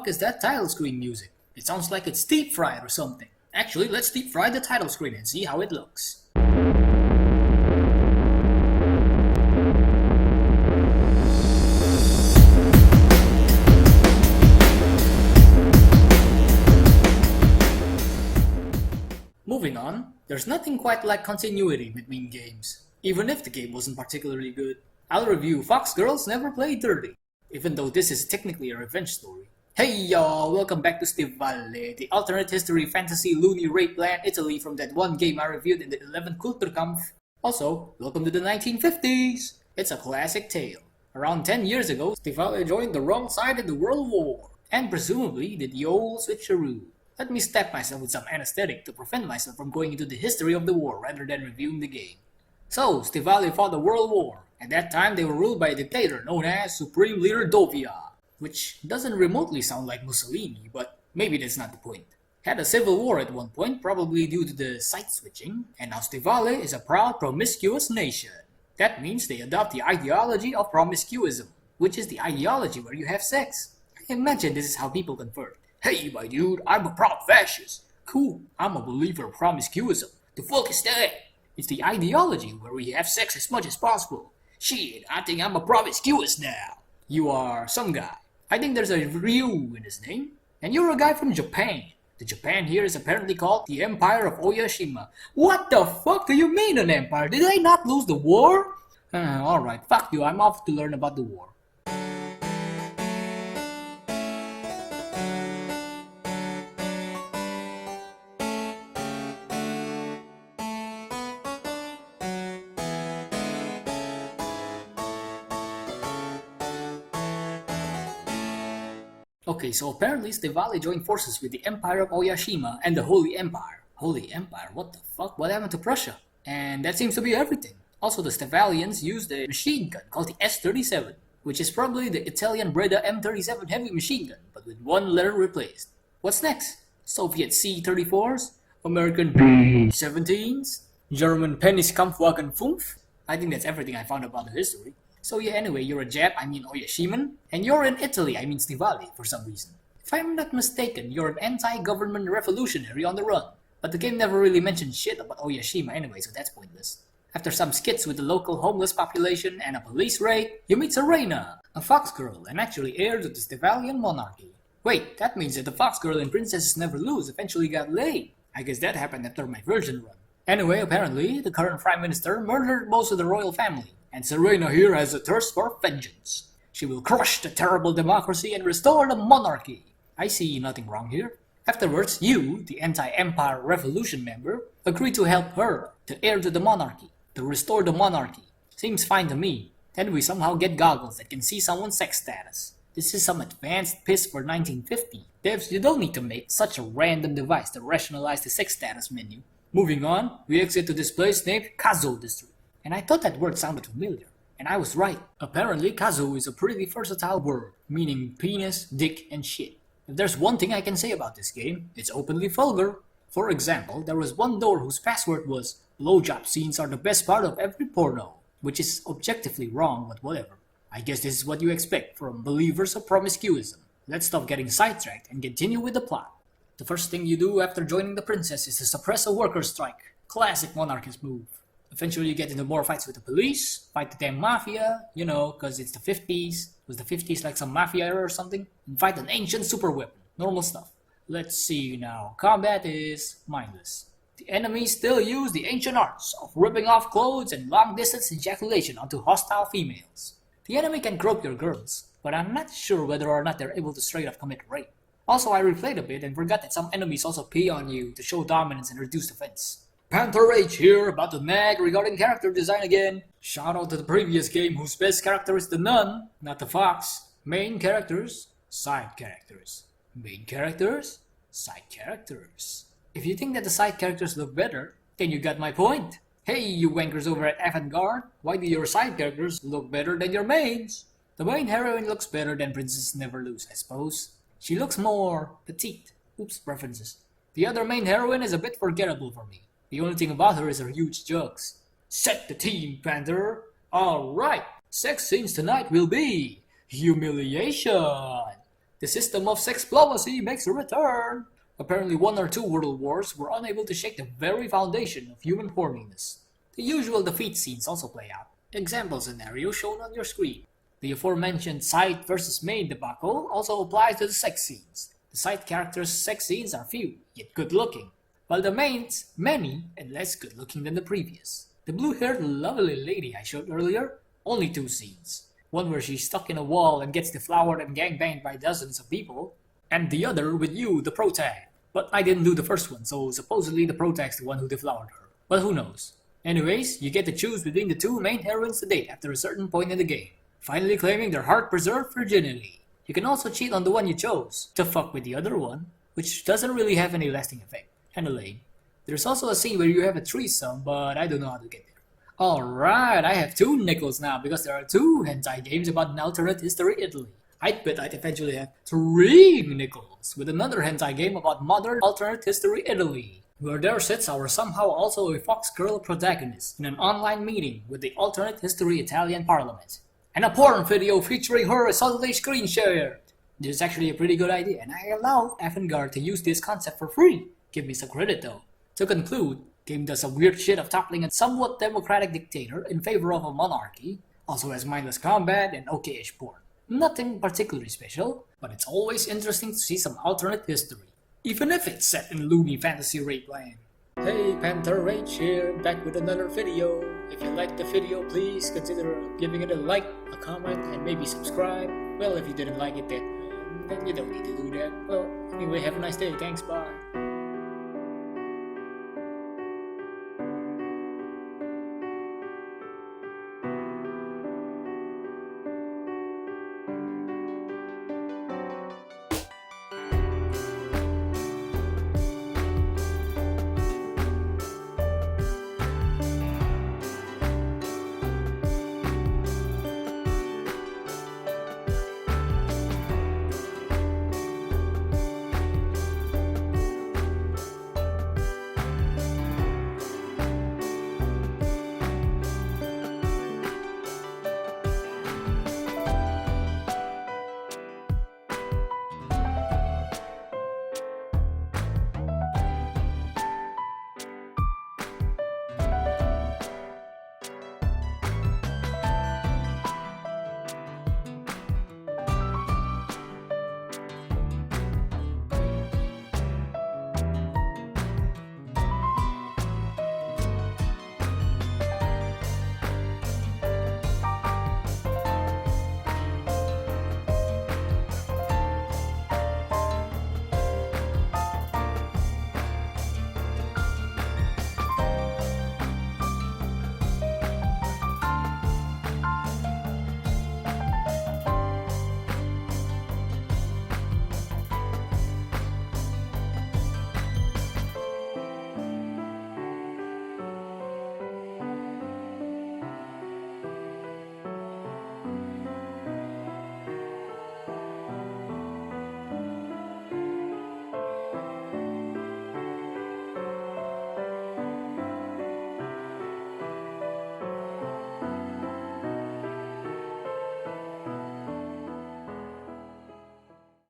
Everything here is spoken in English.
fuck is that title screen music? It sounds like it's deep fried or something. Actually, let's deep fry the title screen and see how it looks. Moving on, there's nothing quite like continuity between games, even if the game wasn't particularly good. I'll review Fox Girls Never Play Dirty, even though this is technically a revenge story. Hey y'all, welcome back to Stivale, the alternate history fantasy loony rape land Italy from that one game I reviewed in the 11th Kulturkampf. Also, welcome to the 1950s! It's a classic tale. Around 10 years ago, Stivale joined the wrong side in the World War, and presumably did the old switcheroo. Let me stab myself with some anesthetic to prevent myself from going into the history of the war rather than reviewing the game. So, Stivale fought the World War. At that time, they were ruled by a dictator known as Supreme Leader Dovia, which doesn't remotely sound like Mussolini, but maybe that's not the point. Had a civil war at one point, probably due to the site switching, and now Stivale is a proud promiscuous nation. That means they adopt the ideology of promiscuism, which is the ideology where you have sex. I imagine this is how people convert. Hey my dude, I'm a proud fascist. Cool, I'm a believer of promiscuism. The fuck is that? It's the ideology where we have sex as much as possible. Shit, I think I'm a promiscuous now. You are some guy. I think there's a Ryu in his name. And you're a guy from Japan. The Japan here is apparently called the Empire of Oyashima. What the fuck do you mean an empire? Did I not lose the war? Alright, fuck you, I'm off to learn about the war. Okay, so apparently Stivale joined forces with the Empire of Oyashima and the Holy Empire. Holy Empire? What the fuck? What happened to Prussia? And that seems to be everything. Also, the Stivalians used a machine gun called the S-37, which is probably the Italian Breda M37 heavy machine gun, but with one letter replaced. What's next? Soviet C-34s? American B-17s? German Penniskampfwagen 5? I think that's everything I found about the history. So yeah, anyway, you're a Jap, I mean Oyashiman, and you're in Italy, I mean Stivale, for some reason. If I'm not mistaken, you're an anti-government revolutionary on the run. But the game never really mentioned shit about Oyashima anyway, so that's pointless. After some skits with the local homeless population and a police raid, you meet Serena, a fox girl, and actually heir to the Stivalian monarchy. Wait, that means that the fox girl in Princesses Never Lose eventually got laid. I guess that happened after my version run. Anyway, apparently, the current Prime Minister murdered most of the royal family. And Serena here has a thirst for vengeance. She will crush the terrible democracy and restore the monarchy. I see nothing wrong here. Afterwards, you, the anti-empire revolution member, agree to help her, the heir to the monarchy, to restore the monarchy. Seems fine to me. Then we somehow get goggles that can see someone's sex status. This is some advanced piss for 1950. Devs, you don't need to make such a random device to rationalize the sex status menu. Moving on, we exit to this place named Cazzo District. And I thought that word sounded familiar. And I was right. Apparently, Cazzo is a pretty versatile word, meaning penis, dick, and shit. If there's one thing I can say about this game, it's openly vulgar. For example, there was one door whose password was "blowjob scenes are the best part of every porno," which is objectively wrong, but whatever. I guess this is what you expect from believers of promiscuism. Let's stop getting sidetracked and continue with the plot. The first thing you do after joining the princess is to suppress a workers' strike. Classic monarchist move. Eventually you get into more fights with the police, fight the damn mafia, you know, cause it's the 50s. Was the 50s like some mafia era or something? And fight an ancient super weapon. Normal stuff. Let's see now. Combat is mindless. The enemies still use the ancient arts of ripping off clothes and long-distance ejaculation onto hostile females. The enemy can grope your girls, but I'm not sure whether or not they're able to straight up commit rape. Also, I replayed a bit and forgot that some enemies also pee on you to show dominance and reduce defense. Panther H here, about to nag regarding character design again. Shout out to the previous game whose best character is the nun, not the fox. Main characters, side characters. Main characters, side characters. If you think that the side characters look better, then you got my point. Hey you wankers over at Avant-Garde, why do your side characters look better than your mains? The main heroine looks better than Princess Never Lose, I suppose. She looks more petite. Oops, references. The other main heroine is a bit forgettable for me. The only thing about her is her huge jugs. Set the team, Panther! Alright, sex scenes tonight will be humiliation! The system of sexplomacy makes a return. Apparently 1 or 2 world wars were unable to shake the very foundation of human horniness. The usual defeat scenes also play out. Example scenario shown on your screen. The aforementioned side versus main debacle also applies to the sex scenes. The side characters' sex scenes are few, yet good looking, while the mains, many and less good looking than the previous. The blue-haired lovely lady I showed earlier, only 2 scenes. One where she's stuck in a wall and gets deflowered and gangbanged by dozens of people, and the other with you, the protag. But I didn't do the first one, so supposedly the protag's the one who deflowered her. But who knows? Anyways, you get to choose between the 2 main heroines to date after a certain point in the game, finally claiming their heart-preserved virginity. You can also cheat on the one you chose, to fuck with the other one, which doesn't really have any lasting effect. Kinda lame. There's also a scene where you have a threesome, but I don't know how to get there. Alright, I have 2 nickels now because there are 2 hentai games about an alternate history Italy. I'd bet I'd eventually have 3 nickels with another hentai game about modern alternate history Italy, where there sits our somehow also a fox girl protagonist in an online meeting with the alternate history Italian parliament. And a porn video featuring her is suddenly screen shared. This is actually a pretty good idea, and I allow Avantgarde to use this concept for free. Give me some credit though. To conclude, game does some weird shit of toppling a somewhat democratic dictator in favor of a monarchy, also has mindless combat and okay-ish porn. Nothing particularly special, but it's always interesting to see some alternate history, even if it's set in loony fantasy rape land. Hey, Panther H here, back with another video. If you liked the video, please consider giving it a like, a comment, and maybe subscribe. Well, if you didn't like it, then you don't need to do that. Well, anyway, have a nice day. Thanks, bye.